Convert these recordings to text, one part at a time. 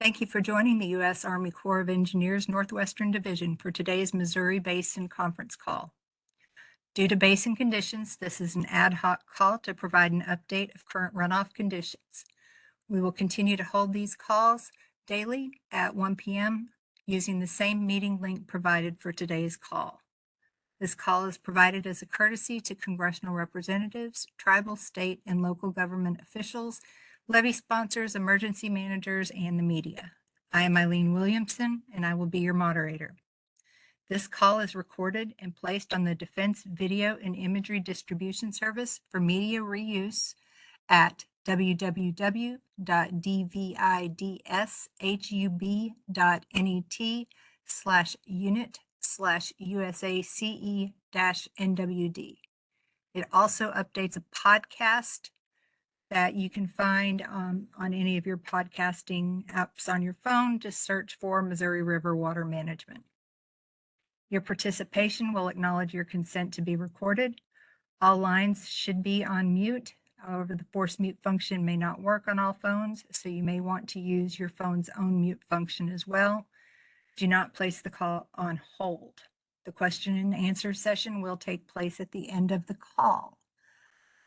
Thank you for joining the U.S. Army Corps of Engineers Northwestern Division for today's Missouri Basin conference call. Due to basin conditions, this is an ad hoc call to provide an update of current runoff conditions. We will continue to hold these calls daily at 1 p.m. using the same meeting link provided for today's call. This call is provided as a courtesy to congressional representatives, tribal, state, and local government officials, levy sponsors, emergency managers, and the media. I am Eileen Williamson, and I will be your moderator. This call is recorded and placed on the Defense Video and Imagery Distribution Service for media reuse at www.dvidshub.net/unit/USACE-NWD. It also updates a podcast that you can find on any of your podcasting apps on your phone. Just search for Missouri River Water Management. Your participation will acknowledge your consent to be recorded. All lines should be on mute. However, the force mute function may not work on all phones, so you may want to use your phone's own mute function as well. Do not place the call on hold. The question and answer session will take place at the end of the call.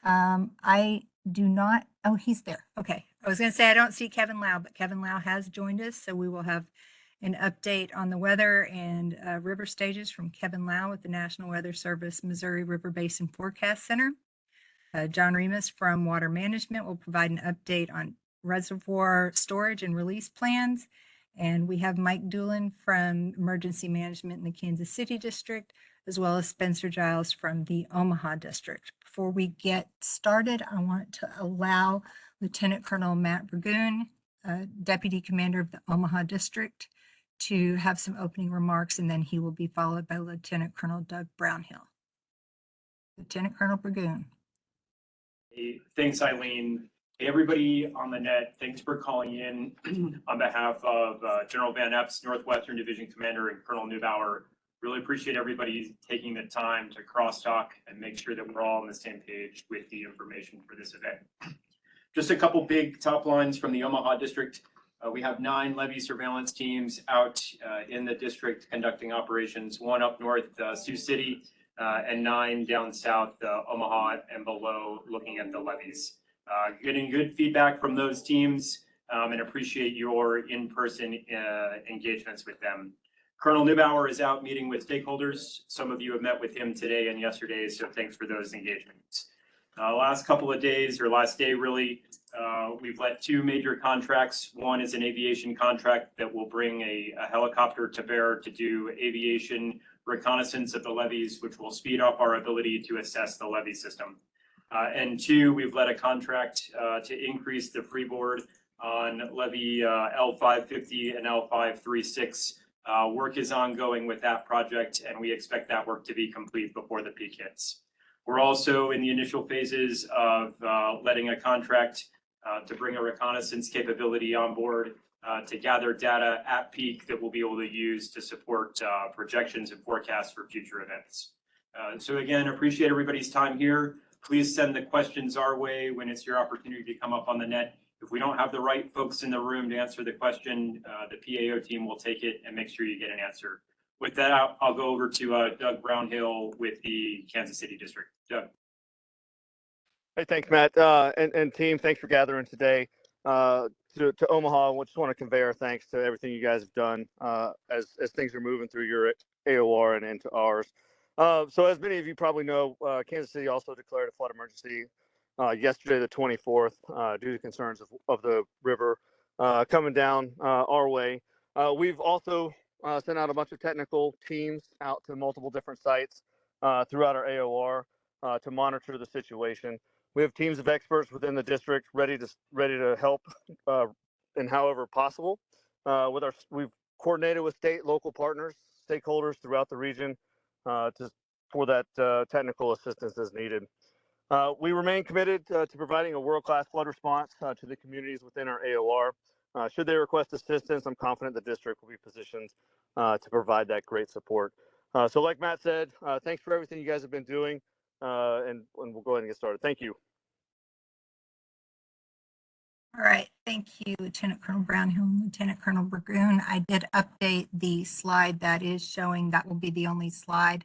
I do not, oh, he's there. Okay. I was going to say I don't see Kevin Lau, but Kevin Lau has joined us. So we will have an update on the weather and river stages from Kevin Lau with the National Weather Service Missouri River Basin Forecast Center. John Remus from Water Management will provide an update on reservoir storage and release plans. And we have Mike Doolin from Emergency Management in the Kansas City District, as well as Spencer Giles from the Omaha District. Before we get started, I want to allow Lieutenant Colonel Matt Burgoon, Deputy Commander of the Omaha District, to have some opening remarks, and then he will be followed by Lieutenant Colonel Doug Brownhill. Lieutenant Colonel Burgoon. Hey, thanks, Eileen. Hey, everybody on the net, thanks for calling in on behalf of General Van Epps, Northwestern Division Commander, and Colonel Neubauer. Really appreciate everybody taking the time to crosstalk and make sure that we're all on the same page with the information for this event. Just a couple big top lines from the Omaha District. We have 9 levee surveillance teams out in the district conducting operations, 1 up north, Sioux City, and 9 down south, Omaha and below, looking at the levees. Getting good feedback from those teams and appreciate your in-person engagements with them. Colonel Neubauer is out meeting with stakeholders. Some of you have met with him today and yesterday, so thanks for those engagements. Last couple of days, or last day really, we've let 2 major contracts. One is an aviation contract that will bring a helicopter to bear to do aviation reconnaissance of the levees, which will speed up our ability to assess the levee system. And 2, we've let a contract to increase the freeboard on levee L550 and L536. Work is ongoing with that project, and we expect that work to be complete before the peak hits. We're also in the initial phases of letting a contract to bring a reconnaissance capability on board to gather data at peak that we'll be able to use to support projections and forecasts for future events. So again, appreciate everybody's time here. Please send the questions our way when it's your opportunity to come up on the net. If we don't have the right folks in the room to answer the question, the PAO team will take it and make sure you get an answer. With that, I'll go over to Doug Brownhill with the Kansas City District. Doug. Hey, thanks, Matt. And team, thanks for gathering today. To Omaha, I just want to convey our thanks to everything you guys have done as things are moving through your AOR and into ours. So as many of you probably know, Kansas City also declared a flood emergency yesterday, the 24th, due to concerns of the river coming down our way. We've also sent out a bunch of technical teams out to multiple different sites throughout our AOR to monitor the situation. We have teams of experts within the district ready to help in however possible. We've coordinated with state, local partners, stakeholders throughout the region for that technical assistance as needed. We remain committed to providing a world-class flood response to the communities within our AOR. Should they request assistance, I'm confident the district will be positioned to provide that great support. So like Matt said, thanks for everything you guys have been doing, and we'll go ahead and get started. Thank you. All right, thank you, Lieutenant Colonel Brownhill and Lieutenant Colonel Burgoon. I did update the slide that is showing. That will be the only slide.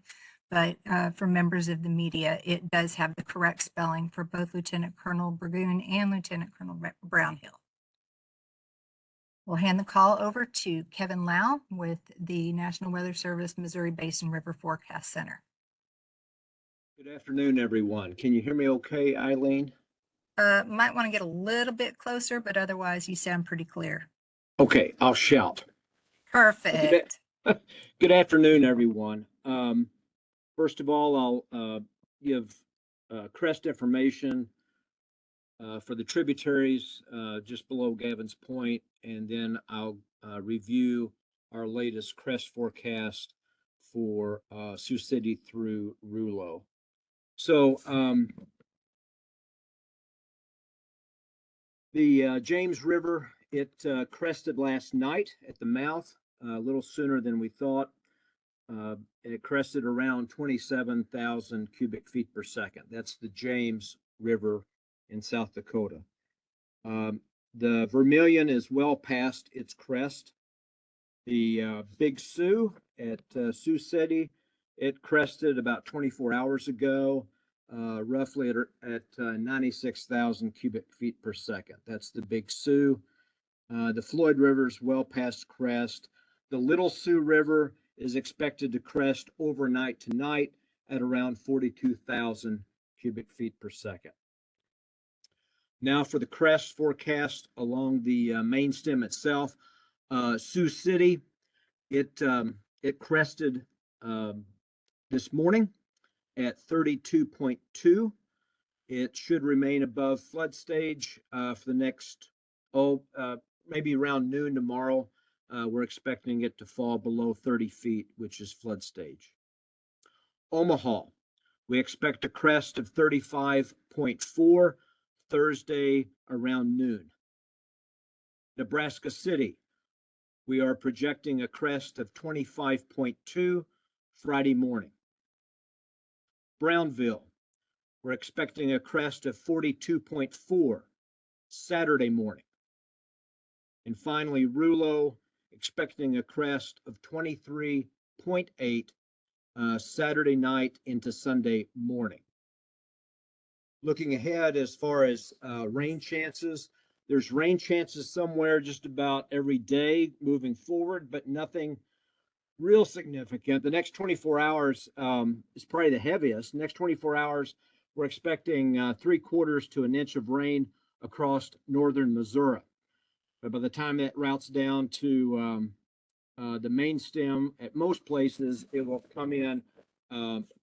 But for members of the media, it does have the correct spelling for both Lieutenant Colonel Burgoon and Lieutenant Colonel Brownhill. We'll hand the call over to Kevin Lau with the National Weather Service Missouri Basin River Forecast Center. Good afternoon, everyone. Can you hear me okay, Eileen? Might want to get a little bit closer, but otherwise you sound pretty clear. Okay, I'll shout. Perfect. Good afternoon, everyone. First of all, I'll give crest information for the tributaries just below Gavins Point, and then I'll review our latest crest forecast for Sioux City through Rulo. So the James River, it crested last night at the mouth, a little sooner than we thought. It crested around 27,000 cubic feet per second. That's the James River in South Dakota. The Vermilion is well past its crest. The Big Sioux at Sioux City, it crested about 24 hours ago, roughly at 96,000 cubic feet per second. That's the Big Sioux. The Floyd River is well past crest. The Little Sioux River is expected to crest overnight tonight at around 42,000 cubic feet per second. Now for the crest forecast along the main stem itself, Sioux City, it crested this morning at 32.2. It should remain above flood stage for the next, maybe around noon tomorrow. We're expecting it to fall below 30 feet, which is flood stage. Omaha, we expect a crest of 35.4 Thursday around noon. Nebraska City, we are projecting a crest of 25.2 Friday morning. Brownville, we're expecting a crest of 42.4 Saturday morning. And finally, Rulo, expecting a crest of 23.8 Saturday night into Sunday morning. Looking ahead as far as rain chances, there's rain chances somewhere just about every day moving forward, but nothing real significant. The next 24 hours is probably the heaviest. Next 24 hours, we're expecting 3/4 to an inch of rain across northern Missouri. But by the time that routes down to the main stem, at most places, it will come in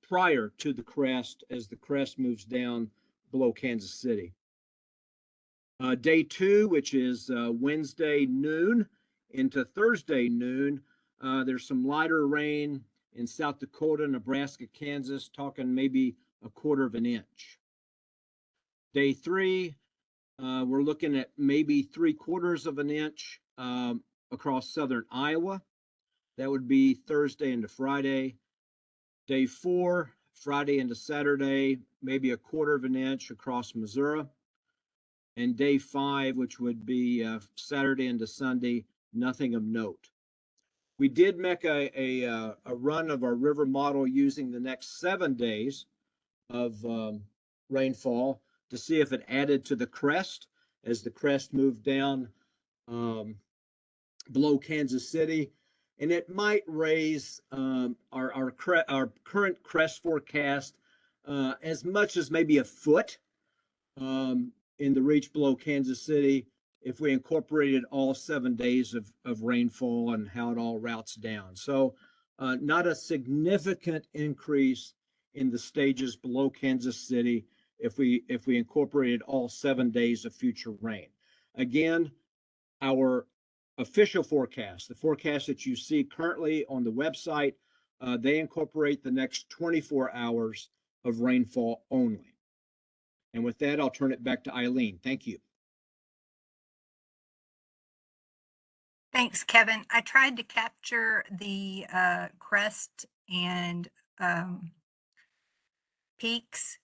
prior to the crest as the crest moves down below Kansas City. Day 2, which is Wednesday noon into Thursday noon, there's some lighter rain in South Dakota, Nebraska, Kansas, talking maybe 1/4 of an inch. Day 3, we're looking at maybe 3/4 of an inch across southern Iowa. That would be Thursday into Friday. Day 4, Friday into Saturday, maybe 1/4 of an inch across Missouri. And day 5, which would be Saturday into Sunday, nothing of note. We did make a run of our river model using the next 7 days of rainfall to see if it added to the crest as the crest moved down below Kansas City. And it might raise our current crest forecast as much as maybe a foot in the reach below Kansas City if we incorporated all 7 days of rainfall and how it all routes down. So not a significant increase in the stages below Kansas City if we incorporated all 7 days of future rain. Again, our official forecast, the forecast that you see currently on the website, they incorporate the next 24 hours of rainfall only. And with that, I'll turn it back to Eileen. Thank you. Thanks, Kevin. I tried to capture the crest and peaks.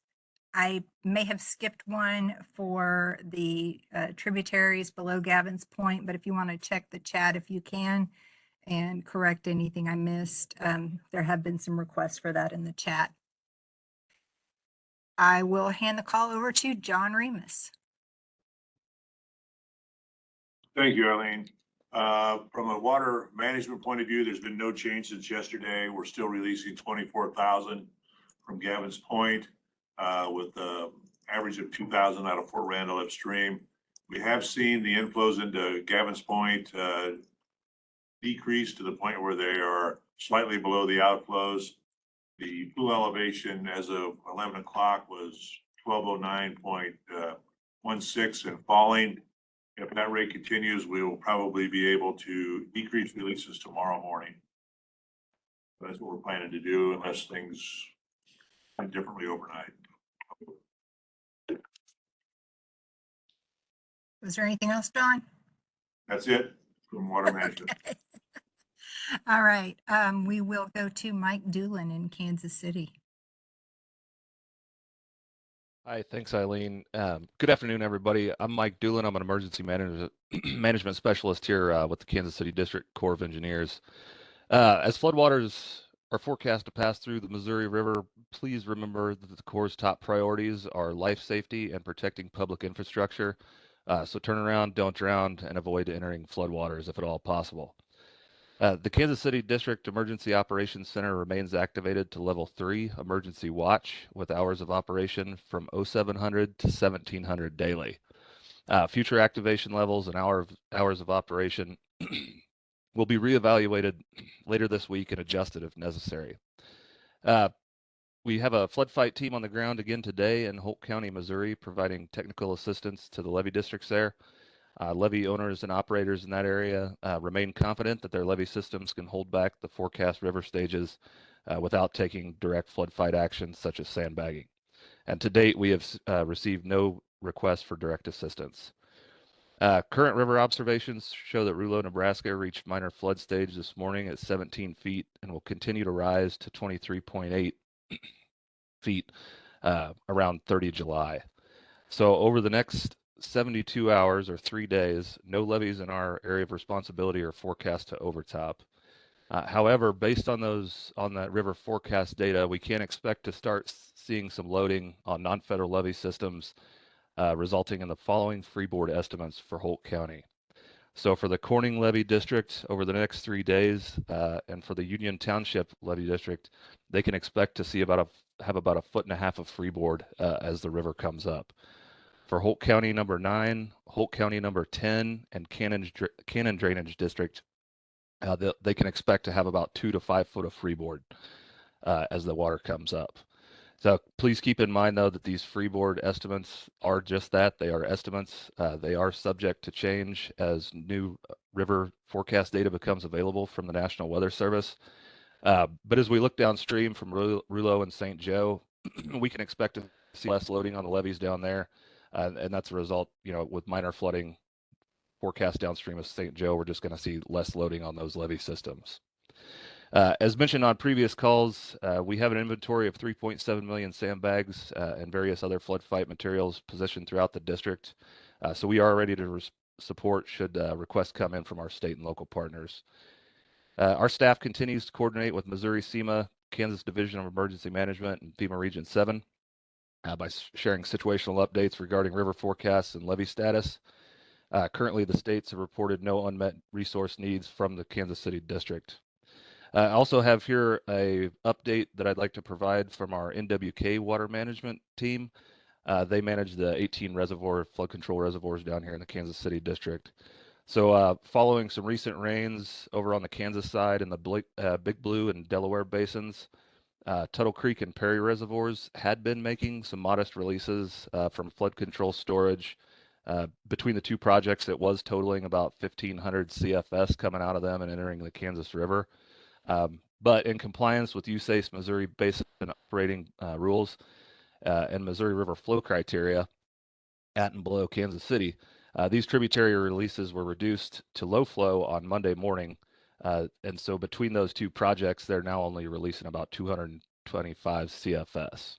I may have skipped one for the tributaries below Gavins Point, but if you want to check the chat, if you can, and correct anything I missed, there have been some requests for that in the chat. I will hand the call over to John Remus. Thank you, Eileen. From a water management point of view, there's been no change since yesterday. We're still releasing 24,000 from Gavins Point, with the average of 2,000 out of Fort Randall upstream. We have seen the inflows into Gavins Point decrease to the point where they are slightly below the outflows. The pool elevation as of 11 o'clock was 1209.16 and falling. If that rate continues, we will probably be able to decrease releases tomorrow morning. That's what we're planning to do unless things come differently overnight. Was there anything else, John? That's it from water management. Okay. All right, we will go to Mike Doolin in Kansas City. Hi, thanks, Eileen. Good afternoon, everybody. I'm Mike Doolin. I'm an emergency management specialist here with the Kansas City District Corps of Engineers. As floodwaters are forecast to pass through the Missouri River, please remember that the Corps' top priorities are life safety and protecting public infrastructure. So turn around, don't drown, and avoid entering floodwaters if at all possible. The Kansas City District Emergency Operations Center remains activated to level 3 emergency watch with hours of operation from 0700 to 1700 daily. Future activation levels and hours of operation will be reevaluated later this week and adjusted if necessary. We have a flood fight team on the ground again today in Holt County, Missouri, providing technical assistance to the levee districts there. Levee owners and operators in that area remain confident that their levee systems can hold back the forecast river stages without taking direct flood fight actions such as sandbagging. And to date, we have received no requests for direct assistance. Current river observations show that Rouleau, Nebraska reached minor flood stage this morning at 17 feet and will continue to rise to 23.8 feet around 30 July. So over the next 72 hours or 3 days, no levees in our area of responsibility are forecast to overtop. However, based on that river forecast data, we can expect to start seeing some loading on non-federal levee systems, resulting in the following freeboard estimates for Holt County. So for the Corning Levee District over the next 3 days, and for the Union Township Levee District, they can expect to see have about 1.5 feet of freeboard as the river comes up. For Holt County number 9, Holt County number 10, and Cannon Drainage District, they can expect to have about 2 to 5 foot of freeboard as the water comes up. So please keep in mind, though, that these freeboard estimates are just that. They are estimates. They are subject to change as new river forecast data becomes available from the National Weather Service. But as we look downstream from Rouleau and St. Joe, we can expect to see less loading on the levees down there. And that's a result, with minor flooding forecast downstream of St. Joe, we're just going to see less loading on those levee systems. As mentioned on previous calls, we have an inventory of 3.7 million sandbags and various other flood fight materials positioned throughout the district. So we are ready to support should requests come in from our state and local partners. Our staff continues to coordinate with Missouri SEMA, Kansas Division of Emergency Management, and FEMA Region 7. By sharing situational updates regarding river forecasts and levee status. Currently, the states have reported no unmet resource needs from the Kansas City District. I also have here a update that I'd like to provide from our NWK water management team. They manage the 18 flood control reservoirs down here in the Kansas City District. So following some recent rains over on the Kansas side in the Big Blue and Delaware basins, Tuttle Creek and Perry reservoirs had been making some modest releases from flood control storage. Between the two projects, it was totaling about 1,500 CFS coming out of them and entering the Kansas River. But in compliance with USACE Missouri Basin operating rules and Missouri River flow criteria at and below Kansas City, these tributary releases were reduced to low flow on Monday morning. And so between those two projects, they're now only releasing about 225 CFS.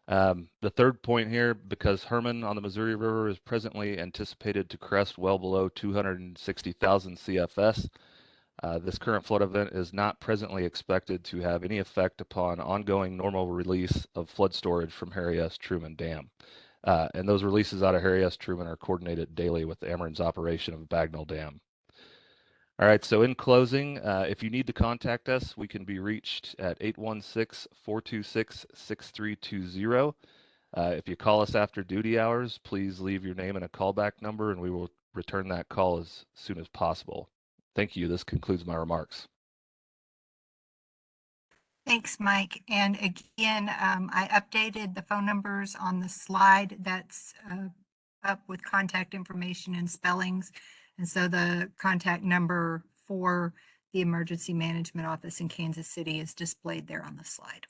The third point here, because Herman on the Missouri River is presently anticipated to crest well below 260,000 CFS, this current flood event is not presently expected to have any effect upon ongoing normal release of flood storage from Harry S. Truman Dam. And those releases out of Harry S. Truman are coordinated daily with Ameren's operation of Bagnell Dam. All right, so in closing, if you need to contact us, we can be reached at 816-426-6320. If you call us after duty hours, please leave your name and a callback number, and we will return that call as soon as possible. Thank you. This concludes my remarks. Thanks, Mike. And again, I updated the phone numbers on the slide that's up with contact information and spellings. And so the contact number for the Emergency Management Office in Kansas City is displayed there on the slide.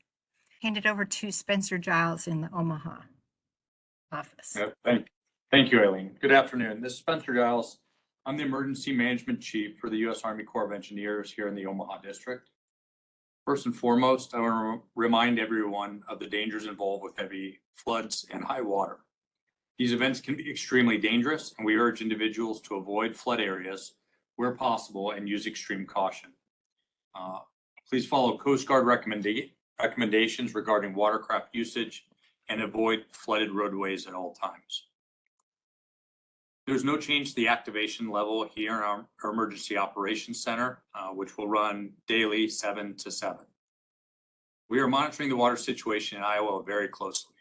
Hand it over to Spencer Giles in the Omaha office. Yep, thank you, Eileen. Good afternoon. This is Spencer Giles. I'm the Emergency Management Chief for the U.S. Army Corps of Engineers here in the Omaha District. First and foremost, I want to remind everyone of the dangers involved with heavy floods and high water. These events can be extremely dangerous, and we urge individuals to avoid flood areas where possible and use extreme caution. Please follow Coast Guard recommendations regarding watercraft usage and avoid flooded roadways at all times. There's no change to the activation level here in our Emergency Operations Center, which will run daily 7 to 7. We are monitoring the water situation in Iowa very closely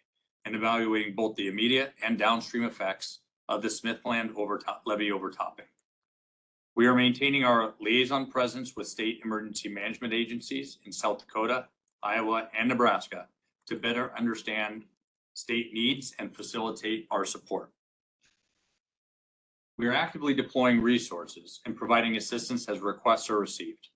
and evaluating both the immediate and downstream effects of the Smithland levee overtopping. We are maintaining our liaison presence with state emergency management agencies in South Dakota, Iowa, and Nebraska to better understand state needs and facilitate our support. We are actively deploying resources and providing assistance as requests are received.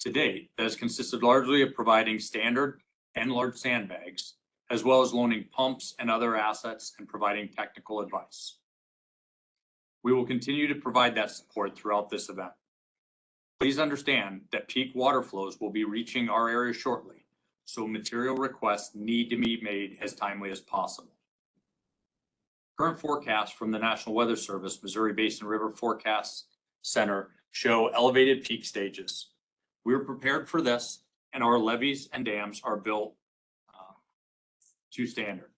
To date, that has consisted largely of providing standard and large sandbags, as well as loaning pumps and other assets and providing technical advice. We will continue to provide that support throughout this event. Please understand that peak water flows will be reaching our area shortly, so material requests need to be made as timely as possible. Current forecasts from the National Weather Service Missouri Basin River Forecast Center show elevated peak stages. We are prepared for this, and our levees and dams are built to standard.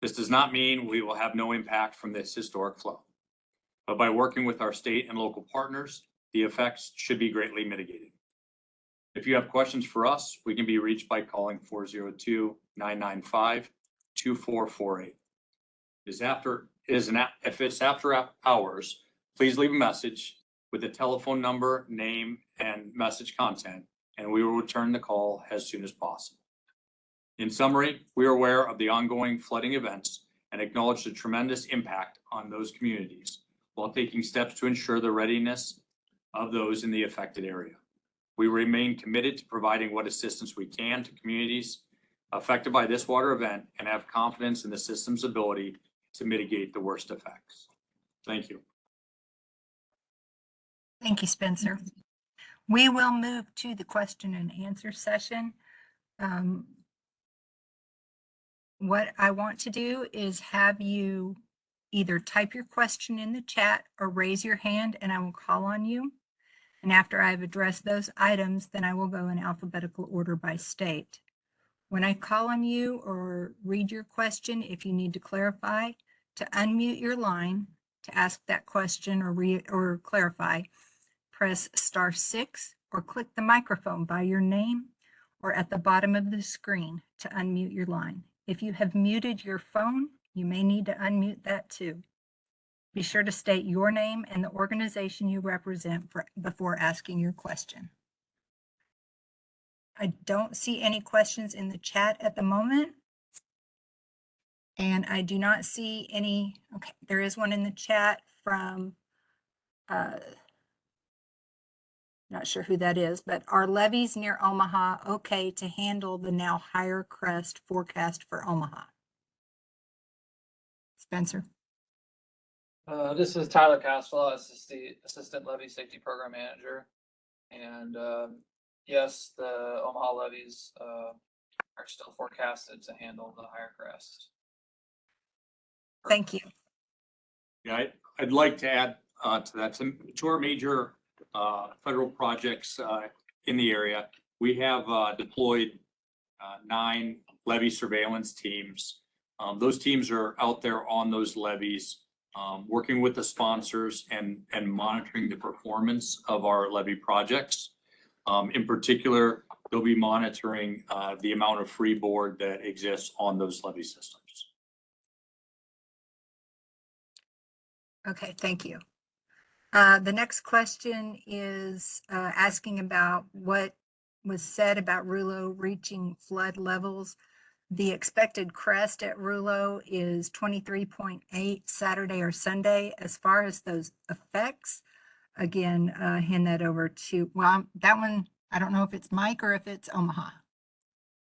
This does not mean we will have no impact from this historic flow, but by working with our state and local partners, the effects should be greatly mitigated. If you have questions for us, we can be reached by calling 402-995-2448. If it's after hours, please leave a message with the telephone number, name, and message content, and we will return the call as soon as possible. In summary, we are aware of the ongoing flooding events and acknowledge the tremendous impact on those communities while taking steps to ensure the readiness of those in the affected area. We remain committed to providing what assistance we can to communities affected by this water event and have confidence in the system's ability to mitigate the worst effects. Thank you. Thank you, Spencer. We will move to the question and answer session. What I want to do is have you either type your question in the chat or raise your hand and I will call on you. And after I've addressed those items, then I will go in alphabetical order by state. When I call on you or read your question, if you need to clarify, to unmute your line to ask that question or clarify, press *6 or click the microphone by your name or at the bottom of the screen to unmute your line. If you have muted your phone, you may need to unmute that too. Be sure to state your name and the organization you represent before asking your question. I don't see any questions in the chat at the moment. And I do not see any, okay, there is one in the chat from, not sure who that is, but are levees near Omaha okay to handle the now higher crest forecast for Omaha? Spencer. This is Tyler Caswell, Assistant Levee Safety Program Manager. And yes, the Omaha levees are still forecasted to handle the higher crest. Thank you. Yeah, I'd like to add to that, to our major federal projects in the area. We have deployed 9 levee surveillance teams. Those teams are out there on those levees, working with the sponsors and monitoring the performance of our levee projects. In particular, they'll be monitoring the amount of freeboard that exists on those levee systems. Okay, thank you. The next question is asking about what was said about Rouleau reaching flood levels. The expected crest at Rouleau is 23.8 Saturday or Sunday. As far as those effects, again, hand that over to, well, that one, I don't know if it's Mike or if it's Omaha.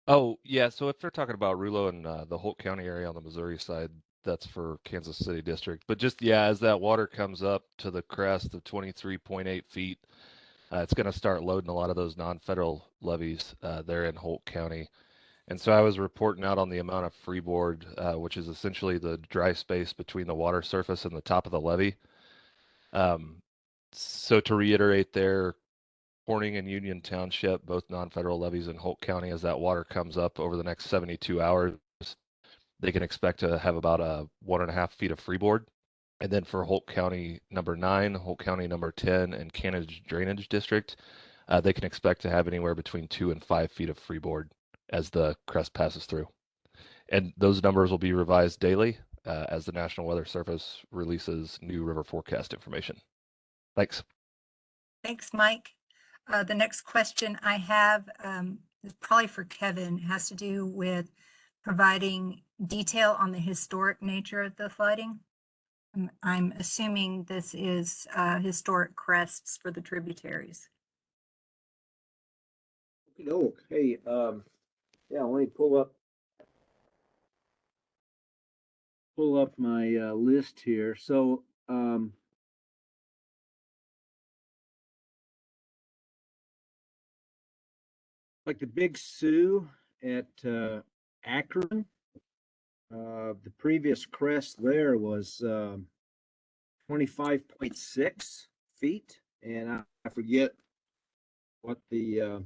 Oh, yeah. So if they're talking about Rouleau and the Holt County area on the Missouri side, that's for Kansas City District. But just, yeah, as that water comes up to the crest of 23.8 feet, it's going to start loading a lot of those non-federal levees there in Holt County. And so I was reporting out on the amount of freeboard, which is essentially the dry space between the water surface and the top of the levee. So to reiterate there, Corning and Union Township, both non-federal levees in Holt County, as that water comes up over the next 72 hours, they can expect to have about 1.5 feet of freeboard. And then for Holt County number 9, Holt County number 10, and Canage Drainage District, they can expect to have anywhere between 2 and 5 feet of freeboard as the crest passes through. And those numbers will be revised daily as the National Weather Service releases new river forecast information. Thanks. Thanks, Mike. The next question I have is probably for Kevin, has to do with providing detail on the historic nature of the flooding. I'm assuming this is historic crests for the tributaries. Hey, yeah, let me pull up my list here. So, like the Big Sioux at Akron, the previous crest there was 25.6 feet, and I forget what the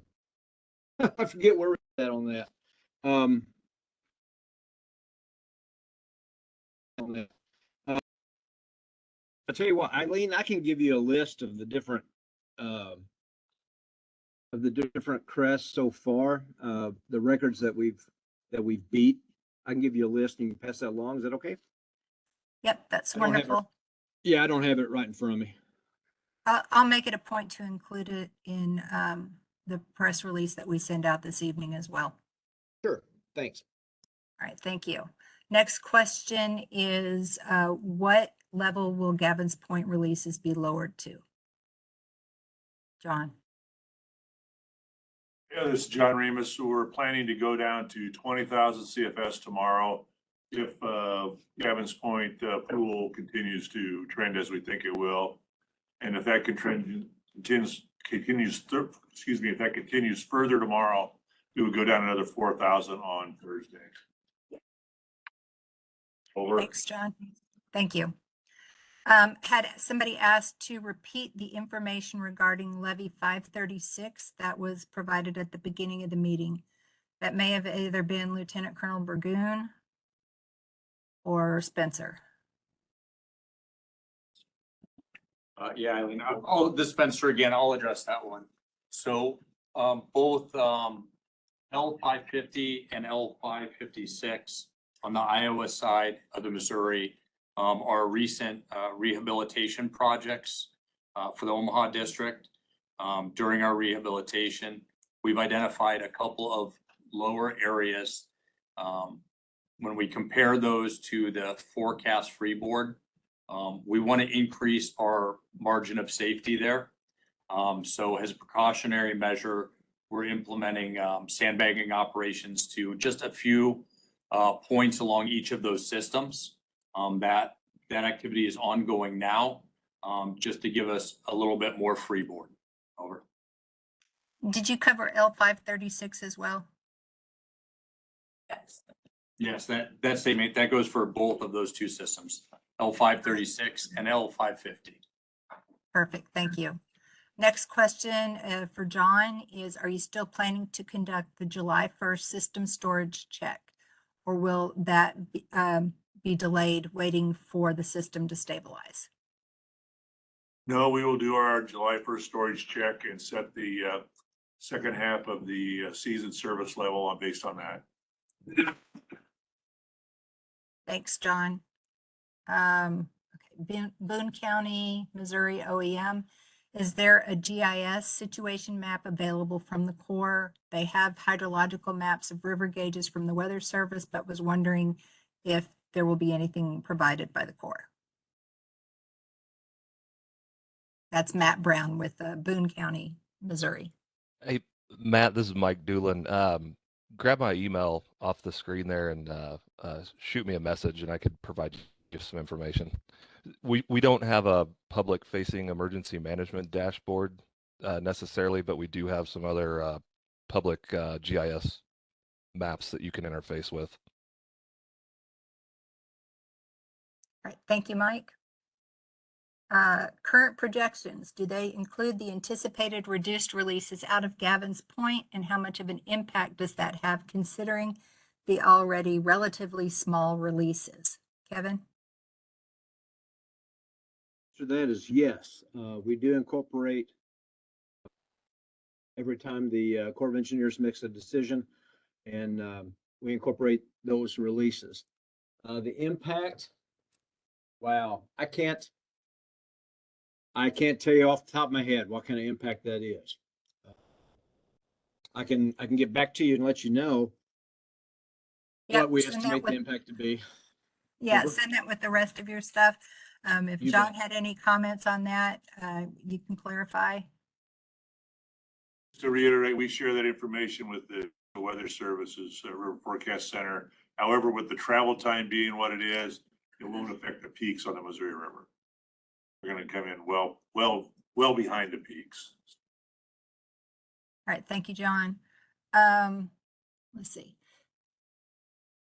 I forget where we're at on that. I'll tell you what, Eileen, I can give you a list of the different crests so far, the records that we've beat. I can give you a list and you can pass that along. Is that okay? Yep, that's I don't have it. wonderful. Yeah, I don't have it right in front of me. I'll make it a point to include it in the press release that we send out this evening as well. Sure, thanks. All right, thank you. Next question is what level will Gavins Point releases be lowered to? John. Yeah, this is John Remus. So we're planning to go down to 20,000 CFS tomorrow if Gavins Point pool continues to trend as we think it will. And if that continues further tomorrow, we would go down another 4,000 on Thursday. Over. Thanks, John. Thank you. Had somebody asked to repeat the information regarding levy 536 that was provided at the beginning of the meeting. That may have either been Lieutenant Colonel Burgoon or Spencer. Yeah, Eileen, Spencer again, I'll address that one. So both L550 and L556 on the Iowa side of the Missouri are recent rehabilitation projects for the Omaha district. During our rehabilitation, we've identified a couple of lower areas. When we compare those to the forecast freeboard, we want to increase our margin of safety there. So as a precautionary measure, we're implementing sandbagging operations to just a few points along each of those systems. That activity is ongoing now, just to give us a little bit more freeboard. Over. Did you cover L536 as well? Yes, that statement, that goes for both of those two systems, L536 and L550. Perfect, thank you. Next question for John is, are you still planning to conduct the July 1st system storage check? Or will that be delayed waiting for the system to stabilize? No, we will do our July 1st storage check and set the second half of the season service level based on that. Thanks, John. Okay, Boone County, Missouri OEM. Is there a GIS situation map available from the Corps? They have hydrological maps of river gauges from the Weather Service, but was wondering if there will be anything provided by the Corps. That's Matt Brown with Boone County, Missouri. Hey, Matt, this is Mike Doolin. Grab my email off the screen there and shoot me a message and I could provide you some information. We don't have a public facing emergency management dashboard necessarily, but we do have some other public GIS maps that you can interface with. All right, thank you, Mike. Current projections, do they include the anticipated reduced releases out of Gavins Point, and how much of an impact does that have considering the already relatively small releases? Kevin? So that is yes. We do incorporate every time the Corps of Engineers makes a decision, and we incorporate those releases. The impact, wow, I can't tell you off the top of my head what kind of impact that is. I can get back to you and let you know Yep, what we send that estimate the with- impact to be. Yeah, Over. send that with the rest of your stuff. If You John bet. had any comments on that, you can clarify. To reiterate, we share that information with the Weather Services River Forecast Center. However, with the travel time being what it is, it won't affect the peaks on the Missouri River. We're going to come in well behind the peaks. All right, thank you, John. Let's see.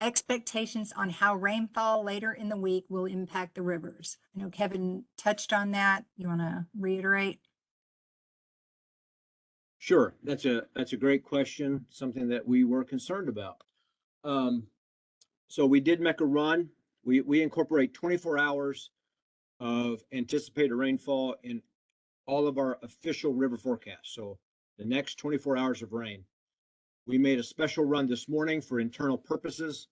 Expectations on how rainfall later in the week will impact the rivers. I know Kevin touched on that. You want to reiterate? Sure, that's a great question, something that we were concerned about. So we did make a run. We incorporate 24 hours of anticipated rainfall in all of our official river forecasts. So the next 24 hours of rain. We made a special run this morning for internal purposes,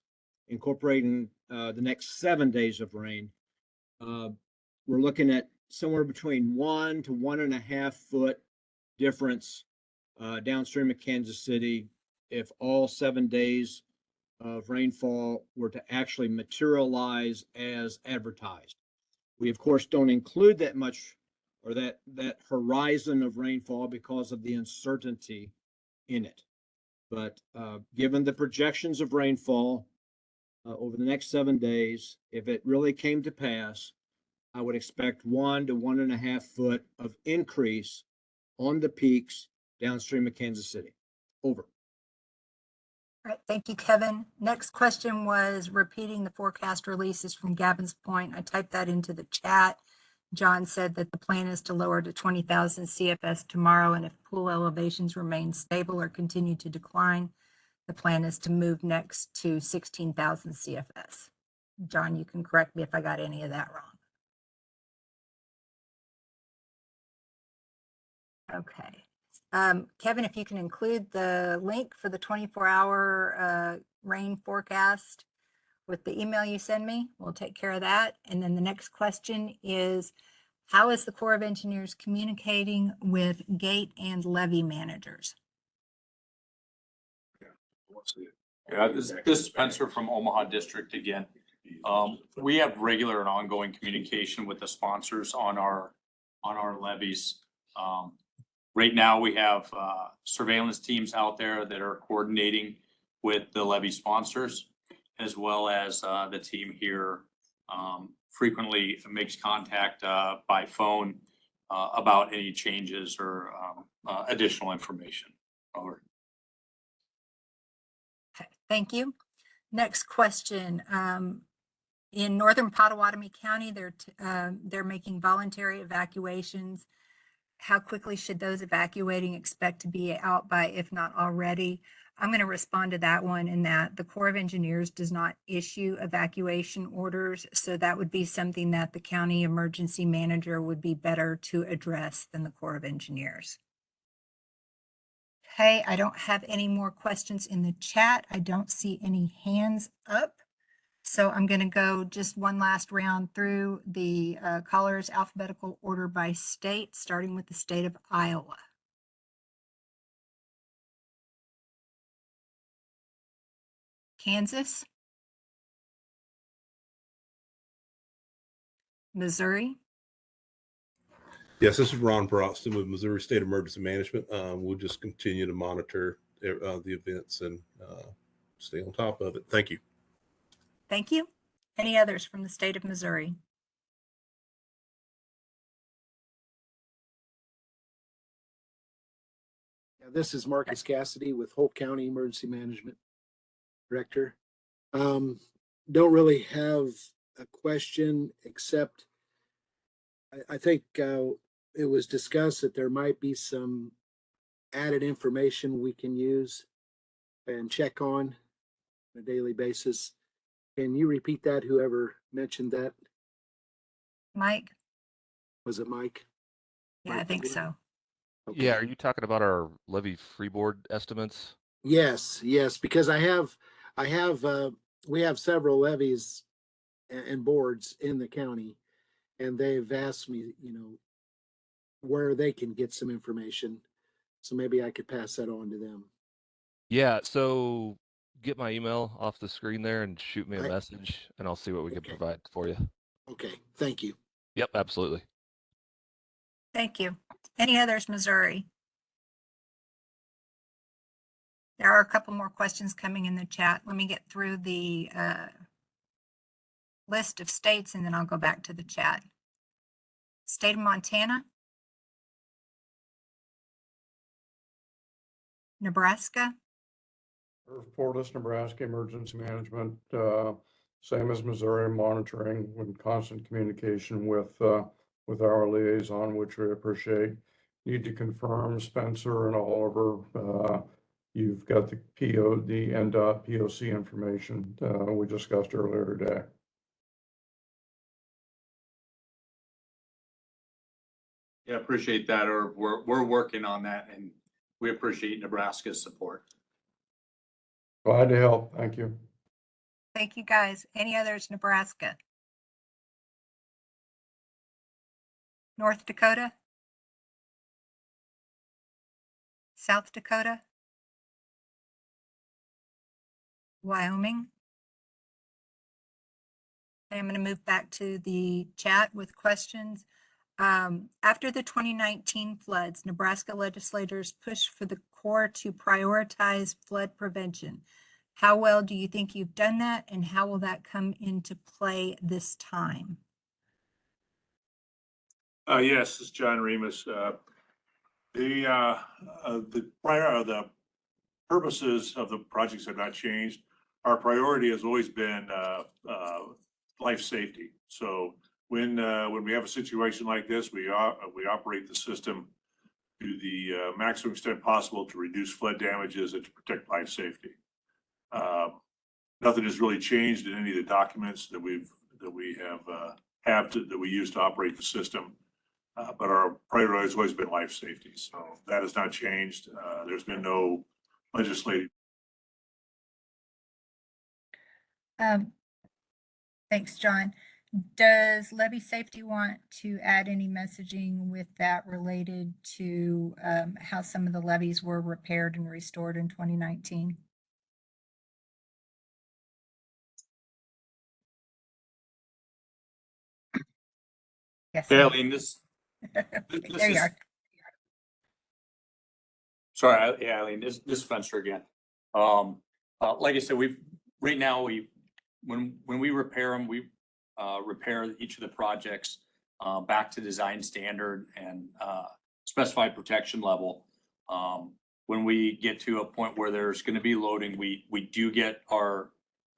incorporating the next 7 days of rain. We're looking at somewhere between 1 to 1.5 foot difference downstream of Kansas City if all 7 days of rainfall were to actually materialize as advertised. We of course don't include that much or that horizon of rainfall because of the uncertainty in it. But given the projections of rainfall over the next 7 days, if it really came to pass, I would expect 1 to 1.5 foot of increase on the peaks downstream of Kansas City. Over. All right, thank you, Kevin. Next question was repeating the forecast releases from Gavins Point. I typed that into the chat. John said that the plan is to lower to 20,000 CFS tomorrow, and if pool elevations remain stable or continue to decline, the plan is to move next to 16,000 CFS. John, you can correct me if I got any of that wrong. Okay. Kevin, if you can include the link for the 24-hour rain forecast with the email you send me, we'll take care of that. And then the next question is, how is the Corps of Engineers communicating with gate and levee managers? Yeah, this is Spencer from Omaha District again. We have regular and ongoing communication with the sponsors on our levees. Right now, we have surveillance teams out there that are coordinating with the levee sponsors, as well as the team here frequently makes contact by phone about any changes or additional information. Over. Okay, thank you. Next question. In northern Pottawatomie County, they're making voluntary evacuations. How quickly should those evacuating expect to be out by, if not already? I'm going to respond to that one in that the Corps of Engineers does not issue evacuation orders. So that would be something that the county emergency manager would be better to address than the Corps of Engineers. Okay, I don't have any more questions in the chat. I don't see any hands up. So I'm going to go just one last round through the callers alphabetical order by state, starting with the state of Iowa. Kansas, Missouri, Yes, this is Ron Broston with Missouri State Emergency Management. We'll just continue to monitor the events and stay on top of it. Thank you. thank you. Any others from the state of Missouri? This is Marcus Cassidy with Holt County Emergency Management Director. Don't really have a question, except I think it was discussed that there might be some added information we can use and check on a daily basis. Can you repeat that, whoever mentioned that? Mike? Was it Mike? Yeah, I think so. Okay. Yeah, are you talking about our levy freeboard estimates? Yes, because we have several levies and boards in the county, and they've asked me, where they can get some information. So maybe I could pass that on to them. Yeah, so get my email off the screen there and shoot me a I- message, and I'll see what we can Okay. provide for you. Okay, thank you. Yep, absolutely. Thank you. Any others, Missouri? There are a couple more questions coming in the chat. Let me get through the list of states and then I'll go back to the chat. State of Montana, Nebraska, Portis, Nebraska Emergency Management, same as Missouri, monitoring in constant communication with our liaison, which we appreciate. Need to confirm Spencer and Oliver. You've got the NDOT POC information we discussed earlier today. Yeah, appreciate that. Or we're working on that, and we appreciate Nebraska's support. Glad to help. Thank you. thank you guys. Any others, Nebraska? North Dakota? South Dakota? Wyoming? Okay, I'm going to move back to the chat with questions. After the 2019 floods, Nebraska legislators pushed for the Corps to prioritize flood prevention. How well do you think you've done that, and how will that come into play this time? Yes, this is John Remus. The purposes of the projects have not changed. Our priority has always been life safety. So when we have a situation like this, we operate the system to the maximum extent possible to reduce flood damages and to protect life safety. Nothing has really changed in any of the documents that we use to operate the system. But our priority has always been life safety. So that has not changed. There's been no legislative. Thanks, John. Does Levee Safety want to add any messaging with that related to how some of the levees were repaired and restored in 2019? Yes. Yeah, no. Eileen, this There you is- are. Sorry, yeah, Eileen, this is Spencer again. Like I said, right now when we repair them, we repair each of the projects back to design standard and specified protection level. When we get to a point where there's going to be loading, we do get our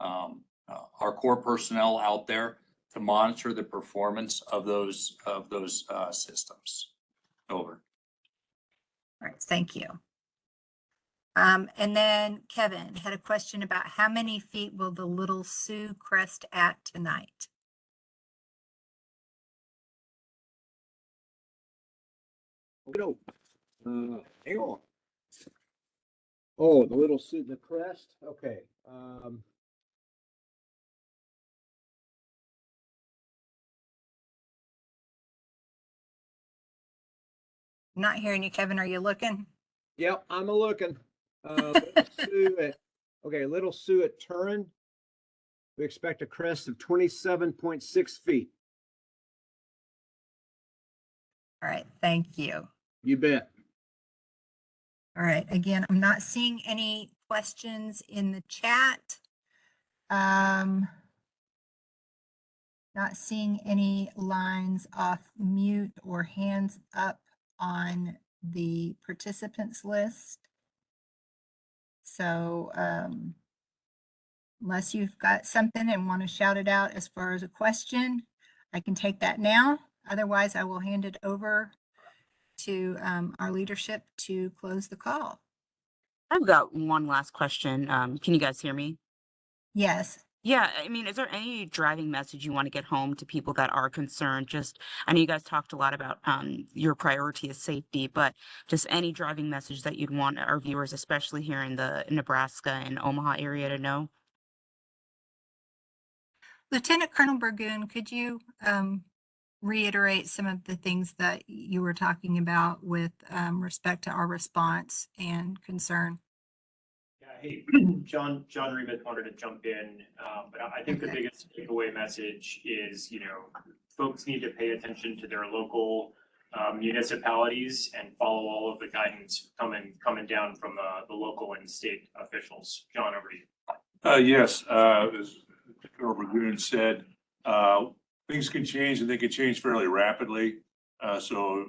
our core personnel out there to monitor the performance of those systems. Over. All right, thank you. And then Kevin had a question about how many feet will the Little Sioux crest at tonight? No. Hang on. Oh, the Little Sioux, the crest. Okay. I'm not hearing you, Kevin. Are you looking? Yep, I'm a looking. Little Sioux at, okay, Little Sioux at Turin. We expect a crest of 27.6 feet. All right, thank you. You bet. All right, again, I'm not seeing any questions in the chat. Not seeing any lines off mute or hands up on the participants list. So unless you've got something and want to shout it out as far as a question, I can take that now. Otherwise, I will hand it over to our leadership to close the call. I've got one last question. Can you guys hear me? Yes. Yeah, I mean, is there any driving message you want to get home to people that are concerned? Just, I know you guys talked a lot about your priority is safety, but just any driving message that you'd want our viewers, especially here in the Nebraska and Omaha area, to know? Lieutenant Colonel Burgoon, could you reiterate some of the things that you were talking about with respect to our response and concern? Yeah, hey, John Remus wanted to jump in, but I think the biggest takeaway message is, folks need to pay attention to their local municipalities and follow all of the guidance coming down from the local and state officials. John, over to you. Yes, as Colonel Burgoon said, things can change and they can change fairly rapidly. So,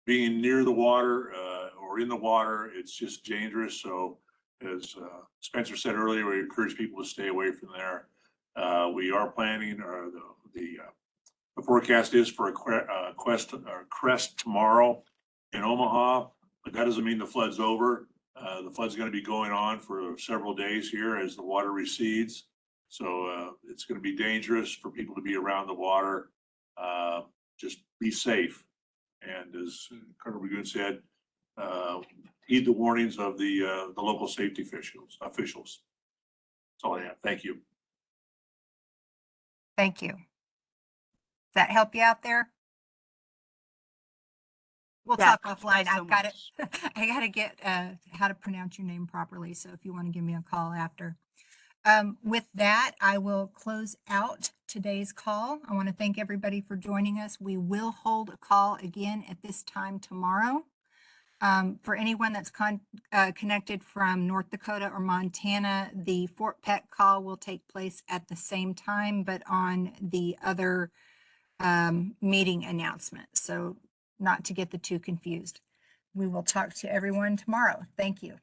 being near the water or in the water, it's just dangerous. So as Spencer said earlier, we encourage people to stay away from there. We are planning, or the forecast is for a crest tomorrow in Omaha, but that doesn't mean the flood's over. The flood's going to be going on for several days here as the water recedes. So it's going to be dangerous for people to be around the water. Just be safe. And as Colonel Burgoon said, heed the warnings of the local safety officials. That's all I have. Thank you. Thank you. Does that help you out there? We'll Yeah, talk thank you offline. guys so I've got it. much. I got to get how to pronounce your name properly. So if you want to give me a call after. With that, I will close out today's call. I want to thank everybody for joining us. We will hold a call again at this time tomorrow. For anyone that's connected from North Dakota or Montana, the Fort Peck call will take place at the same time, but on the other meeting announcement. So not to get the two confused. We will talk to everyone tomorrow. Thank you.